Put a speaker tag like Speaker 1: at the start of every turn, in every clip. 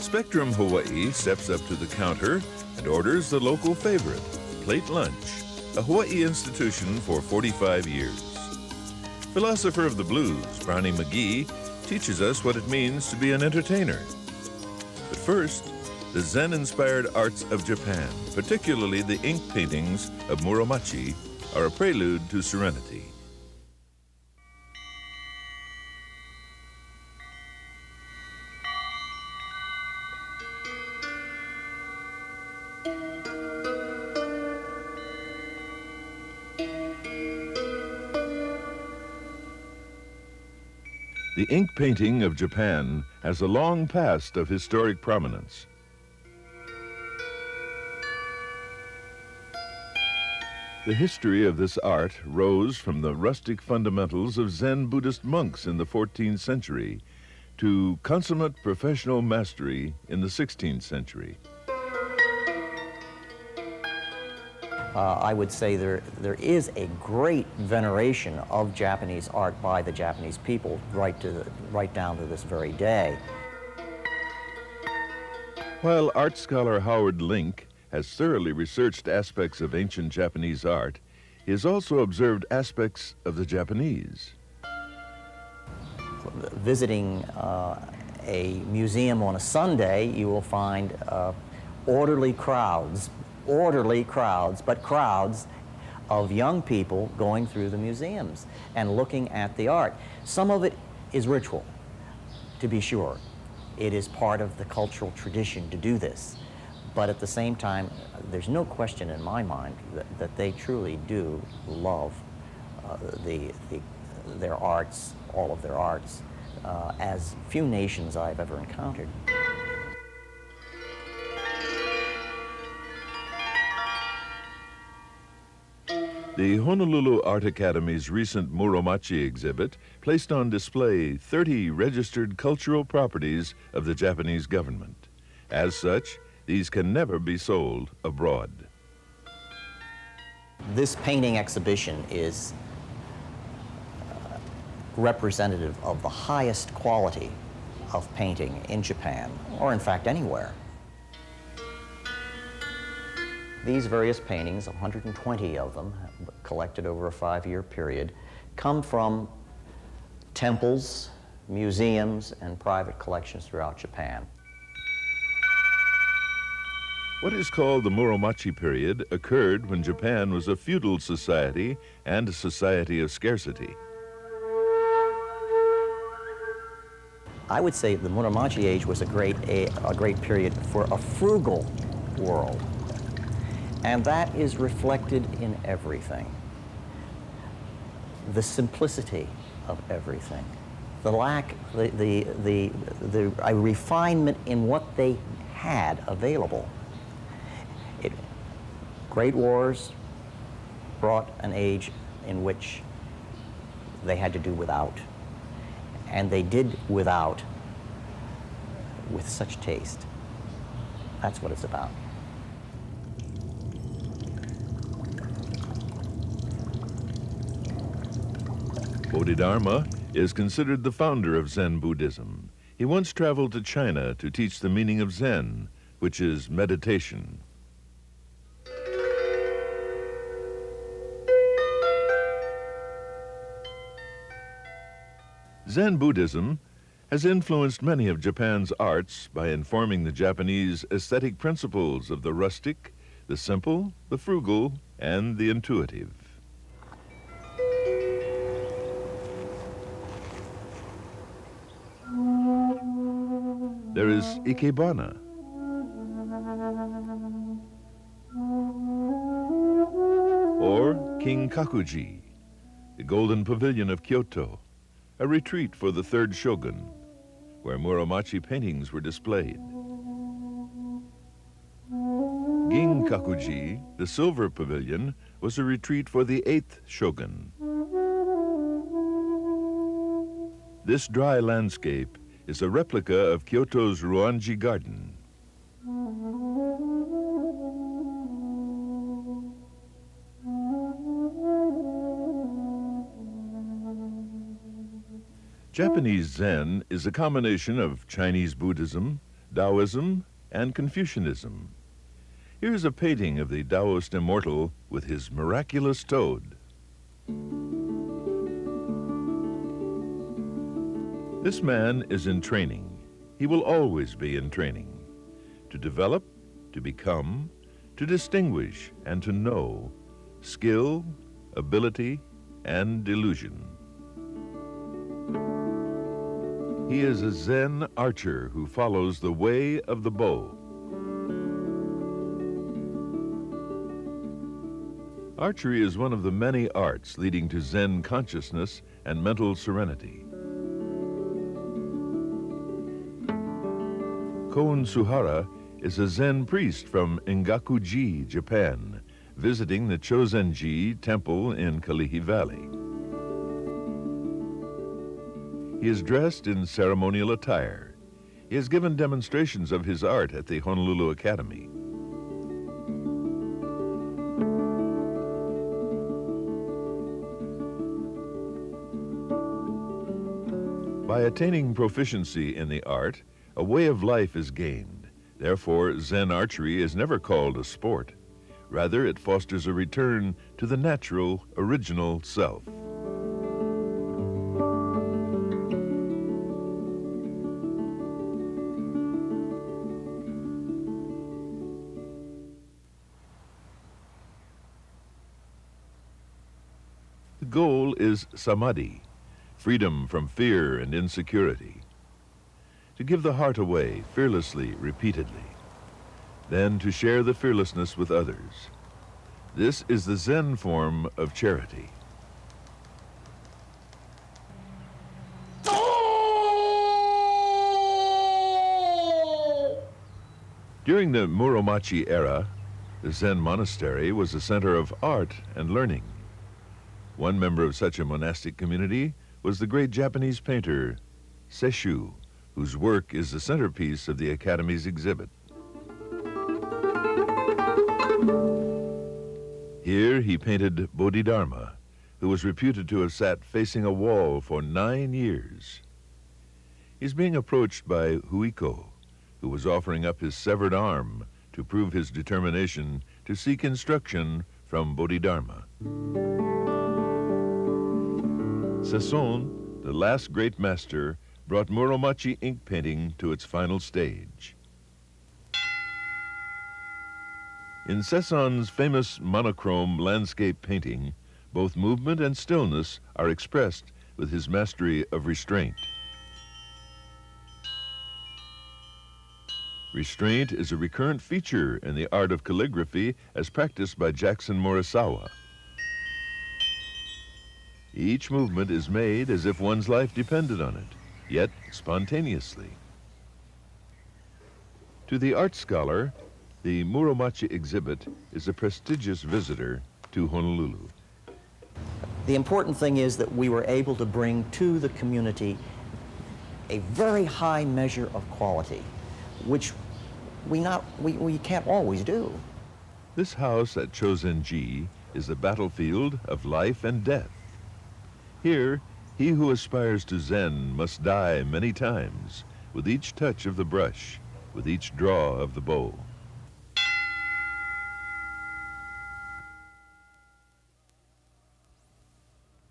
Speaker 1: Spectrum Hawaiʻi steps up to the counter and orders the local favorite, Plate Lunch, a Hawaii institution for 45 years. Philosopher of the Blues, Brownie McGhee, teaches us what it means to be an entertainer. But first, the Zen-inspired arts of Japan, particularly the ink paintings of Muromachi, are a prelude to serenity. The ink painting of Japan has a long past of historic prominence. The history of this art rose from the rustic fundamentals of Zen Buddhist monks in the 14th century to consummate professional mastery in the 16th century.
Speaker 2: I would say there is a great veneration of Japanese art by the Japanese people right down to this very day.
Speaker 1: While art scholar Howard Link has thoroughly researched aspects of ancient Japanese art, he has also observed aspects of the Japanese.
Speaker 2: Visiting a museum on a Sunday, you will find orderly crowds, but crowds of young people going through the museums and looking at the art. Some of it is ritual, to be sure. It is part of the cultural tradition to do this. But at the same time, there's no question in my mind that they truly do love their arts, all of their arts, as few nations I've ever encountered.
Speaker 1: The Honolulu Art Academy's recent Muromachi exhibit placed on display 30 registered cultural properties of the Japanese government. As such, these can never be sold abroad.
Speaker 2: This painting exhibition is representative of the highest quality of painting in Japan, or in fact anywhere. These various paintings, 120 of them, collected over a 5-year period, come from temples, museums, and private collections throughout Japan.
Speaker 1: What is called the Muromachi period occurred when Japan was a feudal society and a society of scarcity.
Speaker 2: I would say the Muromachi age was a great period for a frugal world. And that is reflected in everything. The simplicity of everything. The lack, a refinement in what they had available. Great wars brought an age in which they had to do without. And they did without with such taste. That's what it's about.
Speaker 1: Bodhidharma is considered the founder of Zen Buddhism. He once traveled to China to teach the meaning of Zen, which is meditation. Zen Buddhism has influenced many of Japan's arts by informing the Japanese aesthetic principles of the rustic, the simple, the frugal, and the intuitive. There is Ikebana, or King Kakuji, the Golden Pavilion of Kyoto, a retreat for the third shogun, where Muromachi paintings were displayed. Ginkakuji, the Silver Pavilion, was a retreat for the 8th shogun. This dry landscape is a replica of Kyoto's Ruanji Garden. Japanese Zen is a combination of Chinese Buddhism, Taoism, and Confucianism. Here's a painting of the Taoist immortal with his miraculous toad. This man is in training. He will always be in training. To develop, to become, to distinguish, and to know, skill, ability, and delusion. He is a Zen archer who follows the way of the bow. Archery is one of the many arts leading to Zen consciousness and mental serenity. Kon Suhara is a Zen priest from Engaku-ji, Japan, visiting the Chozenji temple in Kalihi Valley. He is dressed in ceremonial attire. He has given demonstrations of his art at the Honolulu Academy. By attaining proficiency in the art, a way of life is gained. Therefore, Zen archery is never called a sport. Rather, it fosters a return to the natural, original self. The goal is samadhi, freedom from fear and insecurity. To give the heart away fearlessly, repeatedly. Then to share the fearlessness with others. This is the Zen form of charity. During the Muromachi era, the Zen monastery was a center of art and learning. One member of such a monastic community was the great Japanese painter, Seishu, whose work is the centerpiece of the Academy's exhibit. Here he painted Bodhidharma, who was reputed to have sat facing a wall for 9 years. He's being approached by Huiko, who was offering up his severed arm to prove his determination to seek instruction from Bodhidharma. Sesson, the last great master, brought Muromachi ink painting to its final stage. In Sesson's famous monochrome landscape painting, both movement and stillness are expressed with his mastery of restraint. Restraint is a recurrent feature in the art of calligraphy as practiced by Jackson Morisawa. Each movement is made as if one's life depended on it, yet spontaneously. To the art scholar, the Muromachi exhibit is a prestigious visitor to Honolulu.
Speaker 2: The important thing is that we were able to bring to the community a very high measure of quality, which we can't always do.
Speaker 1: This house at Chozenji is the battlefield of life and death. Here, he who aspires to Zen must die many times, with each touch of the brush, with each draw of the bow.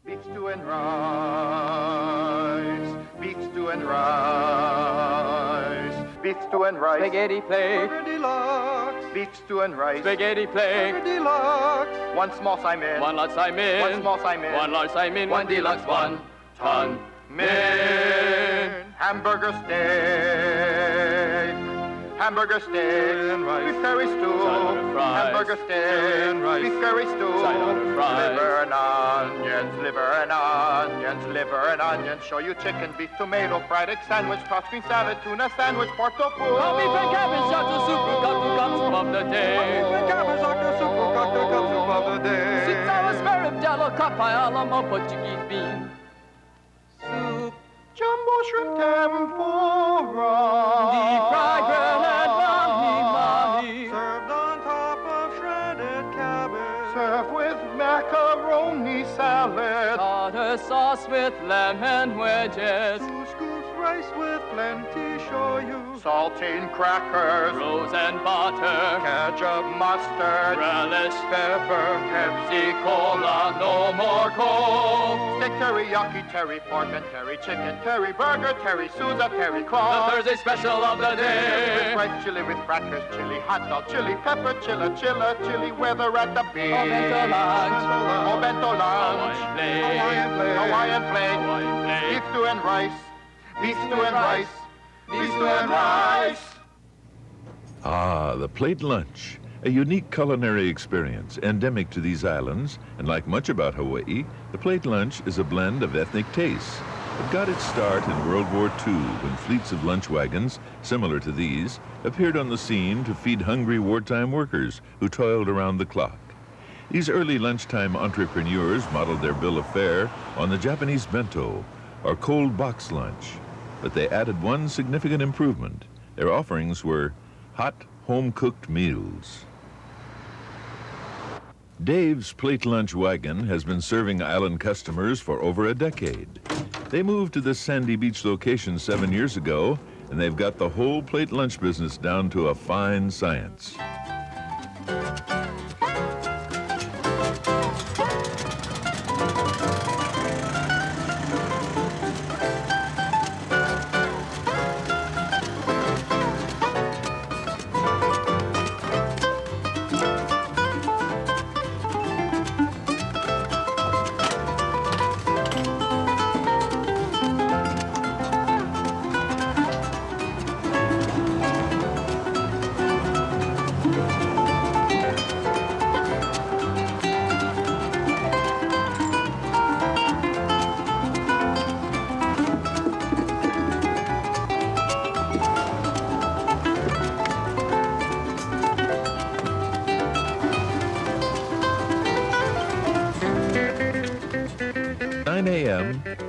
Speaker 3: Beef stew and rice, beef stew and rice, beef stew and rice,
Speaker 4: spaghetti plate,
Speaker 3: deluxe, beef stew and rice,
Speaker 4: spaghetti plate,
Speaker 3: deluxe, one small Simon,
Speaker 4: one large Simon,
Speaker 3: one small Simon,
Speaker 4: one large Simon, one deluxe, 1 ton
Speaker 3: min, hamburger steak, hamburger steak, beef curry stew, hamburger steak, beef curry stew, liver and onions, liver and onions, liver and onions, show you chicken, beef, tomato, fried egg sandwich, tossed green salad, tuna sandwich, pork tofu.
Speaker 4: All beef and cabbage, shot soup, comes of the day.
Speaker 3: Cabbage, soup, soup of the day.
Speaker 4: Sweet sour spare rib, jello, cut pie, alamo, Portuguese bean.
Speaker 3: Soup, jumbo shrimp tempura.
Speaker 4: Deep fried bread and mahi-mahi.
Speaker 3: Served on top of shredded cabbage. Served with macaroni salad.
Speaker 4: Tartar sauce with lemon wedges.
Speaker 3: Couscous rice with plenty shoyu, saltine crackers,
Speaker 4: Rose and butter,
Speaker 3: ketchup, mustard,
Speaker 4: relish,
Speaker 3: pepper,
Speaker 4: Pepsi Cola, no more Coke.
Speaker 3: steak teriyaki, terry pork and terry chicken, terry burger, terry Sousa, terry
Speaker 4: The
Speaker 3: claw.
Speaker 4: Thursday special of the
Speaker 3: With
Speaker 4: day.
Speaker 3: fried chili with crackers, chili hot dog, chili pepper, chili weather at the beach.
Speaker 4: Oh, bento lunch.
Speaker 3: Oh, bento lunch.
Speaker 4: Hawaiian plate.
Speaker 3: Hawaiian plate.
Speaker 4: Hawaiian plate.
Speaker 3: Beef stew and rice. Beef stew and rice. Beef stew and rice.
Speaker 1: Ah, the plate lunch. A unique culinary experience endemic to these islands, and like much about Hawaii, the plate lunch is a blend of ethnic tastes. It got its start in World War II when fleets of lunch wagons, similar to these, appeared on the scene to feed hungry wartime workers who toiled around the clock. These early lunchtime entrepreneurs modeled their bill of fare on the Japanese bento, or cold box lunch. But they added one significant improvement. Their offerings were hot, home-cooked meals. Dave's Plate Lunch Wagon has been serving island customers for over a decade. They moved to this Sandy Beach location 7 years ago, and they've got the whole plate lunch business down to a fine science.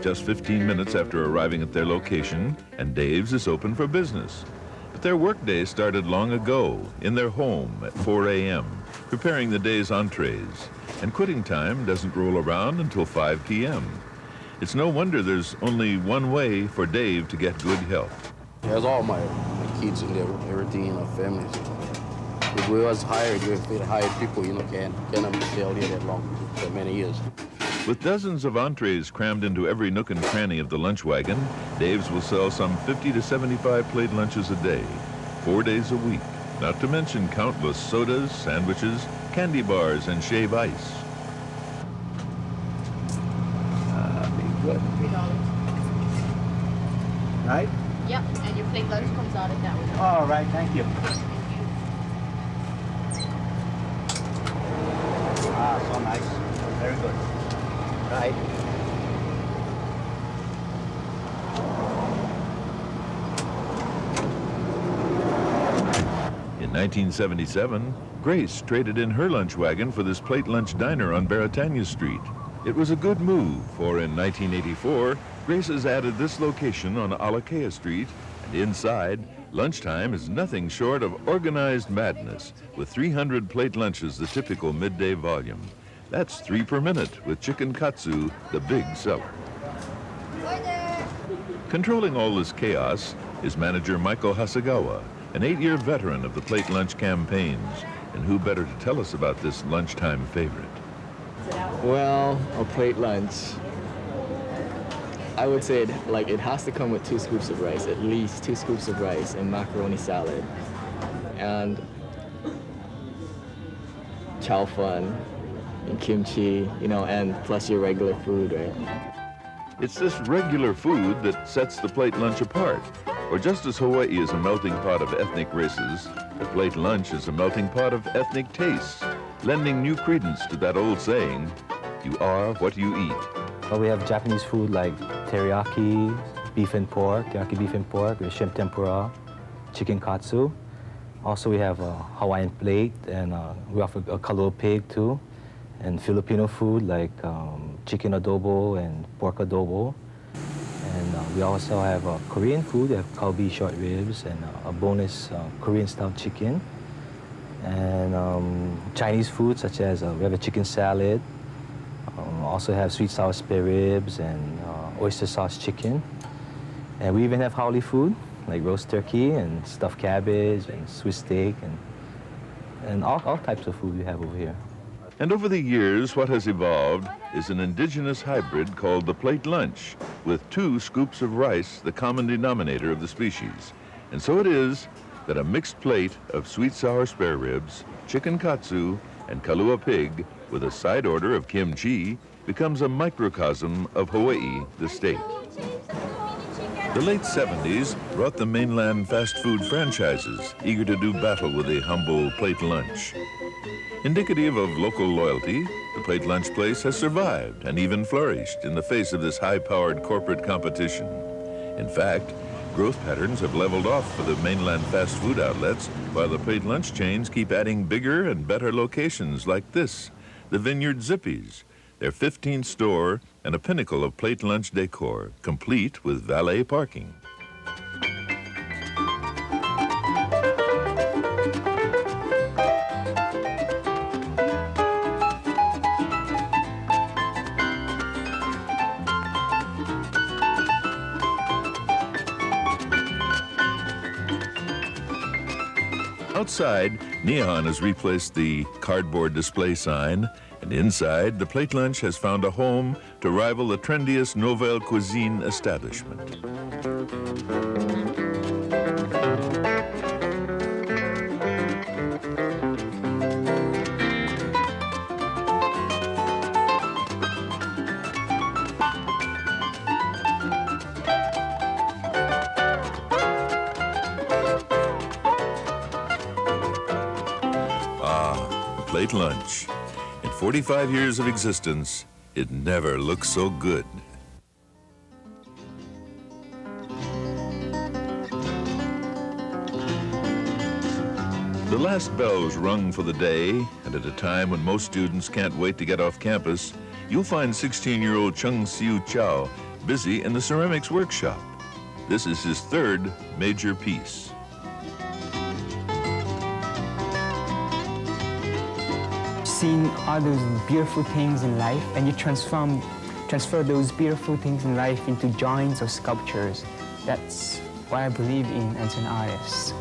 Speaker 1: Just 15 minutes after arriving at their location, and Dave's is open for business. But their workday started long ago, in their home at 4 a.m., preparing the day's entrees, and quitting time doesn't roll around until 5 p.m. It's no wonder there's only one way for Dave to get good health.
Speaker 5: There's all my kids and everything in our families. If we was hired, we hired people, cannot stay out here that long, for many years.
Speaker 1: With dozens of entrees crammed into every nook and cranny of the lunch wagon, Dave's will sell some 50 to 75 plate lunches a day, 4 days a week, not to mention countless sodas, sandwiches, candy bars, and shave ice.
Speaker 5: Good.
Speaker 6: $3.
Speaker 2: Right?
Speaker 6: Yep, and your plate lunch comes out at that one.
Speaker 2: All right, thank you.
Speaker 6: Thank you.
Speaker 2: Ah, so nice. Very good. Right.
Speaker 1: In 1977, Grace traded in her lunch wagon for this plate lunch diner on Baratania Street. It was a good move, for in 1984, Grace has added this location on Alakea Street, and inside, lunchtime is nothing short of organized madness, with 300 plate lunches the typical midday volume. That's 3 per minute, with chicken katsu, the big seller. Controlling all this chaos is manager Michael Hasegawa, an 8-year veteran of the plate lunch campaigns. And who better to tell us about this lunchtime favorite?
Speaker 7: Well, a plate lunch, I would say it has to come with 2 scoops of rice, at least 2 scoops of rice and macaroni salad. And chow fun, and kimchi, and plus your regular food, right?
Speaker 1: It's this regular food that sets the plate lunch apart. Or just as Hawaii is a melting pot of ethnic races, the plate lunch is a melting pot of ethnic tastes, lending new credence to that old saying, you are what you eat.
Speaker 8: Well, we have Japanese food like teriyaki, beef and pork, teriyaki beef and pork, we have shrimp tempura, chicken katsu. Also, we have a Hawaiian plate, and we offer a kalua pig too. And Filipino food like chicken adobo and pork adobo. And we also have Korean food. We have kalbi short ribs and a bonus Korean-style chicken. And Chinese food such as we have a chicken salad. Also have sweet sour spare ribs and oyster sauce chicken. And we even have haole food, like roast turkey and stuffed cabbage and Swiss steak and all types of food we have over here.
Speaker 1: And over the years, what has evolved is an indigenous hybrid called the plate lunch, with 2 scoops of rice the common denominator of the species. And so it is that a mixed plate of sweet sour spare ribs, chicken katsu, and kalua pig with a side order of kimchi becomes a microcosm of Hawaii, the state. The late 70s brought the mainland fast food franchises, eager to do battle with a humble plate lunch. Indicative of local loyalty, the plate lunch place has survived and even flourished in the face of this high-powered corporate competition. In fact, growth patterns have leveled off for the mainland fast food outlets, while the plate lunch chains keep adding bigger and better locations like this, the Vineyard Zippies, their 15th store and a pinnacle of plate lunch decor, complete with valet parking. Outside, neon has replaced the cardboard display sign, and inside, the plate lunch has found a home to rival the trendiest nouvelle cuisine establishment. Plate lunch. In 45 years of existence, it never looked so good. The last bells rung for the day, and at a time when most students can't wait to get off campus, you'll find 16-year-old Chung Siu Chow busy in the ceramics workshop. This is his 3rd major piece.
Speaker 9: Seeing all those beautiful things in life, and you transfer those beautiful things in life into drawings or sculptures. That's what I believe in as an artist.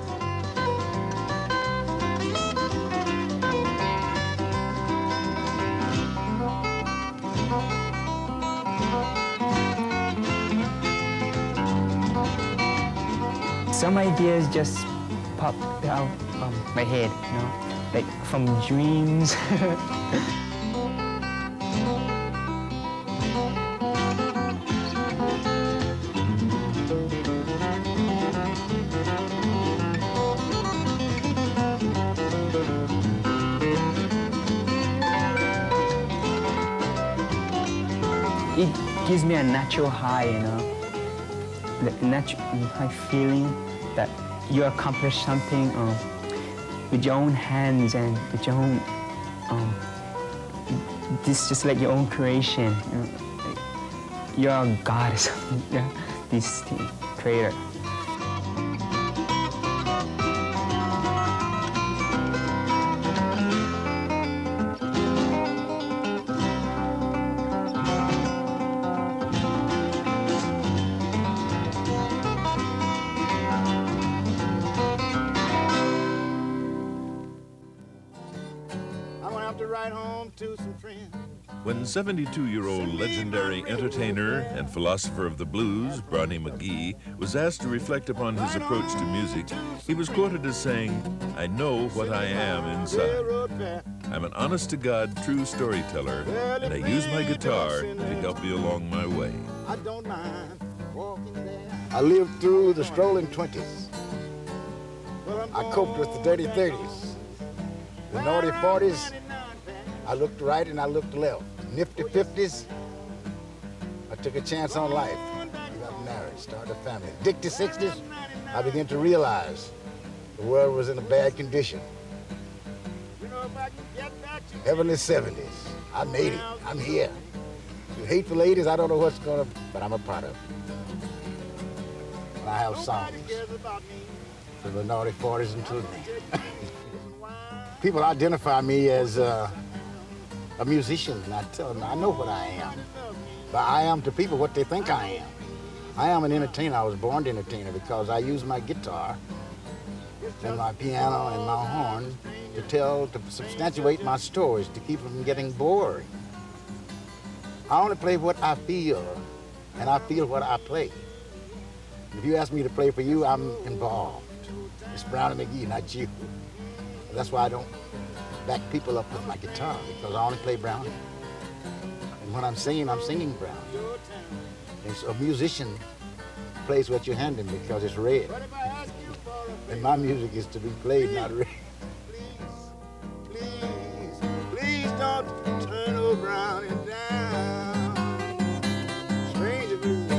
Speaker 9: Some ideas just pop out of my head, you know? Like from dreams. It gives me a natural high, you know, the natural high feeling that you accomplished something with your own hands and with your own, this just like your own creation. You know, like you're a god or something, yeah, this creator.
Speaker 1: When 72-year-old legendary entertainer and philosopher of the blues, Brownie McGhee, was asked to reflect upon his approach to music, he was quoted as saying, "I know what I am inside. I'm an honest-to-God true storyteller, and I use my guitar to help me along my way."
Speaker 10: I lived through the strolling 20s. I coped with the dirty 30s. The naughty 40s, I looked right and I looked left. Nifty 50s, I took a chance on life. I got married, started a family. Dicty 60s, I began to realize the world was in a bad condition. Heavenly 70s, I made it, I'm here. You hateful 80s, I don't know what's gonna, but I'm a part of it. And I have songs for the naughty 40s including me. People identify me as a musician, and I tell them I know what I am. But I am to people what they think I am. I am an entertainer. I was born to entertainer because I use my guitar and my piano and my horn to substantiate my stories, to keep them from getting boring. I only play what I feel, and I feel what I play. If you ask me to play for you, I'm involved. It's Brownie McGhee, not you. That's why I don't back people up with my guitar, because I only play Brownie. And when I'm singing Brownie. And so a musician plays what you hand him because it's read. And my music is to be played, not read. Please don't turn old Brownie down. Stranger blues.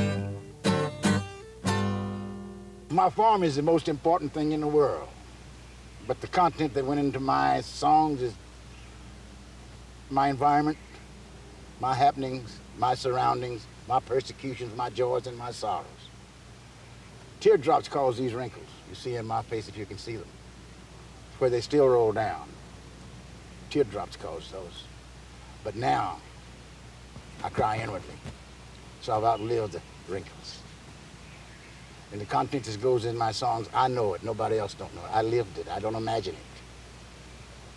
Speaker 10: My farm is the most important thing in the world. But the content that went into my songs is my environment, my happenings, my surroundings, my persecutions, my joys, and my sorrows. Teardrops cause these wrinkles you see in my face, if you can see them, where they still roll down. Teardrops cause those. But now, I cry inwardly, so I've outlived the wrinkles. And the content that goes in my songs, I know it, nobody else don't know it. I lived it, I don't imagine it.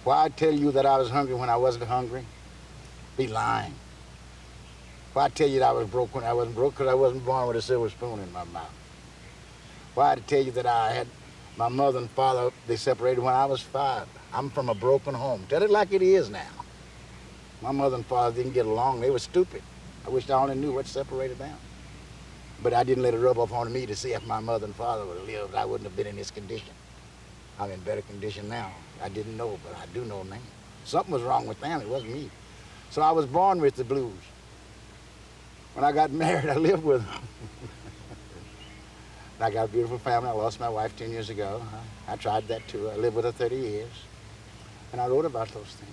Speaker 10: Why I tell you that I was hungry when I wasn't hungry? Be lying. Why I tell you that I was broke when I wasn't broke? Because I wasn't born with a silver spoon in my mouth. Why did I tell you that I had my mother and father, they separated when I was 5? I'm from a broken home. Tell it like it is now. My mother and father didn't get along. They were stupid. I wish I only knew what separated them. But I didn't let it rub off on me to see if my mother and father would have lived. I wouldn't have been in this condition. I'm in better condition now. I didn't know, but I do know now. Something was wrong with them. It wasn't me. So I was born with the blues. When I got married, I lived with them. I got a beautiful family. I lost my wife 10 years ago. I tried that too. I lived with her 30 years. And I wrote about those things.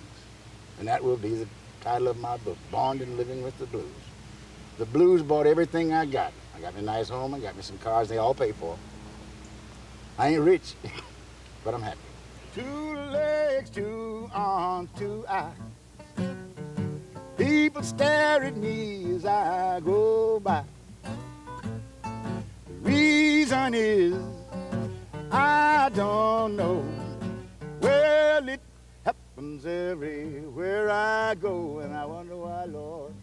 Speaker 10: And that will be the title of my book, Born and Living with the Blues. The blues bought everything I got. I got me a nice home. I got me some cars they all pay for. I ain't rich, but I'm happy. 2 legs, 2 arms, 2 eyes. People stare at me as I go by. The reason is I don't know. Well, it happens everywhere I go, and I wonder why, Lord.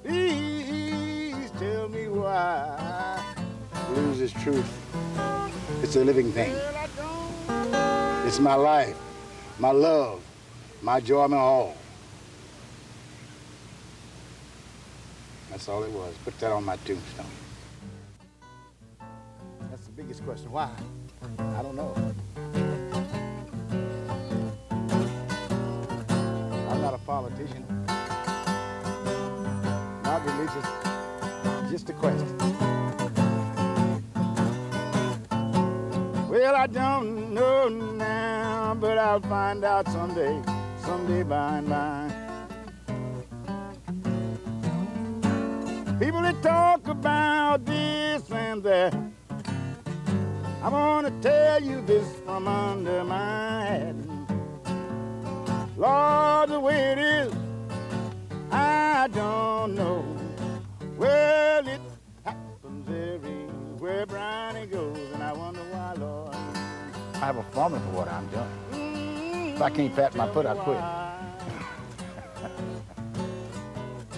Speaker 10: Please tell me why. Blues is truth. It's a living thing. It's my life, my love, my joy, my all. That's all it was. Put that on my tombstone. That's the biggest question. Why? I don't know. I'm not a politician. Not religious. Just a question. Well, I don't know now, but I'll find out someday by and by. People that talk about this and that, I want to tell you this from under my hat. Lord, the way it is, I don't know. Well, it happens everywhere Brownie goes, and I wonder why, Lord. I have a formula for what I'm doing. If I can't pat my foot, I quit.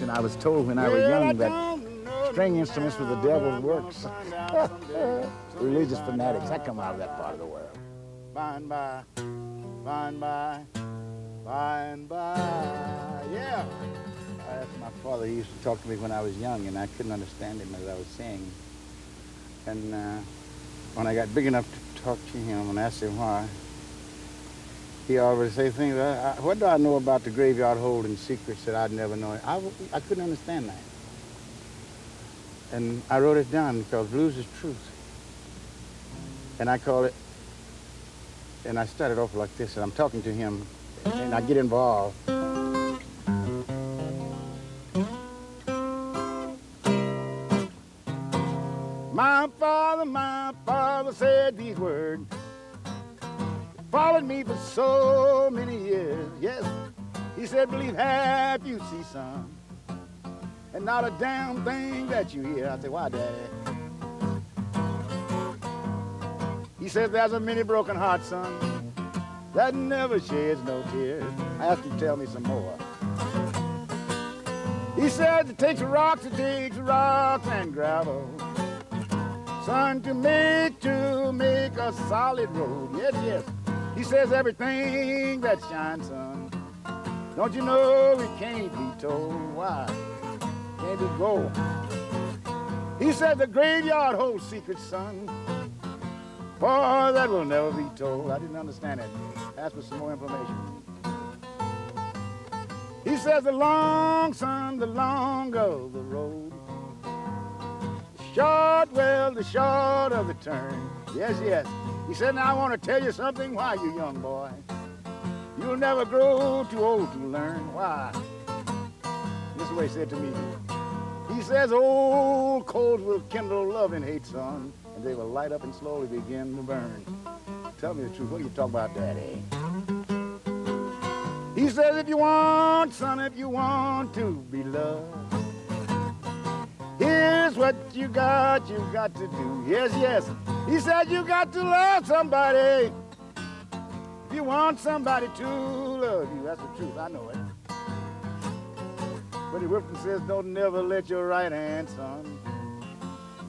Speaker 10: And I was told when I was young that string instruments were the devil's works. Religious fanatics. I come out of that part of the world. By and by, by and by, by and by. Yeah. I asked my father. He used to talk to me when I was young, and I couldn't understand him as I was singing. And when I got big enough to talk to him and ask him why, he always say things. What do I know about the graveyard holding secrets that I'd never known? I couldn't understand that. And I wrote it down because blues is truth. And I call it, and I started off like this, and I'm talking to him, and I get involved. My father said these words. Followed me for so many years, yes. He said, believe half you see, son. and not a damn thing that you hear. I say, why, Daddy? He says, there's a many broken heart, son, that never sheds no tears. I asked him to tell me some more. He says, it takes rocks and gravel, son, to make a solid road. Yes, yes. He says, everything that shines, son, don't you know it can't be told? Why? Can't be gold. He said, the graveyard holds secrets, son, for that will never be told. I didn't understand it. Ask for some more information. He says, the long, son, the long of the road, short, well, the short of the turn. Yes, yes. He said, now I want to tell you something. Why, you young boy? You'll never grow too old to learn. Why? This is what he said to me. He says, old coals will kindle love and hate, son, and they will light up and slowly begin to burn. Tell me the truth. What are you talking about, Daddy? He says, if you want, son, if you want to be loved, here's what you got to do. Yes, yes. He said, you got to love somebody. If you want somebody to love you, that's the truth, I know it. But the Wilson says, don't never let your right hand, son,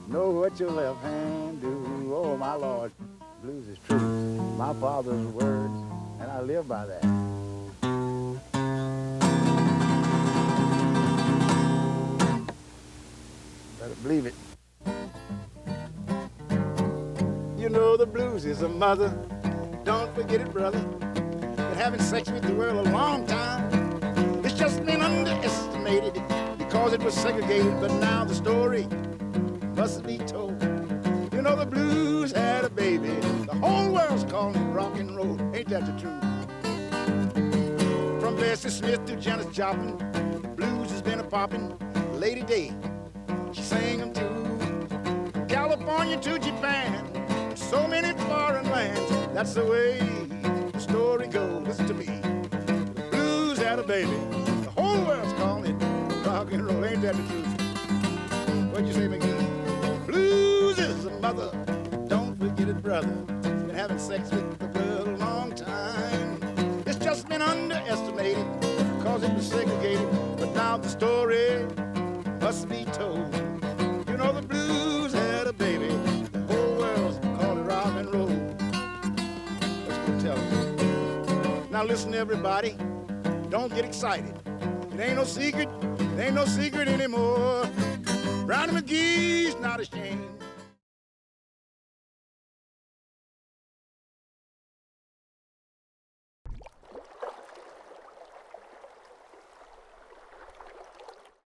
Speaker 10: know what your left hand do. Oh, my Lord, blues is true. My father's words, and I live by that. Better believe it. You know the blues is a mother. Don't forget it, brother. Been having sex with the world a long time. It's just been underestimated because it was segregated, but now the story must be told. You know the blues had a baby. The whole world's calling it rock and roll. Ain't that the truth? From Bessie Smith to Janis Joplin, blues has been a poppin'. Lady Day, she sang them too. From California to Japan, so many foreign lands. That's the way the story goes. Listen to me. The blues had a baby. The whole world's calling it rock and roll. Ain't that the truth? What'd you say, McGhee? Blues is a mother. Don't forget it, brother. Been having sex with the world a long time. It's just been underestimated because it was segregated. But now the story must be told. You know the blues had a baby. The whole world's calling it rock and roll. Now listen, everybody, don't get excited. It ain't no secret, it ain't no secret anymore. Brownie McGhee's not ashamed.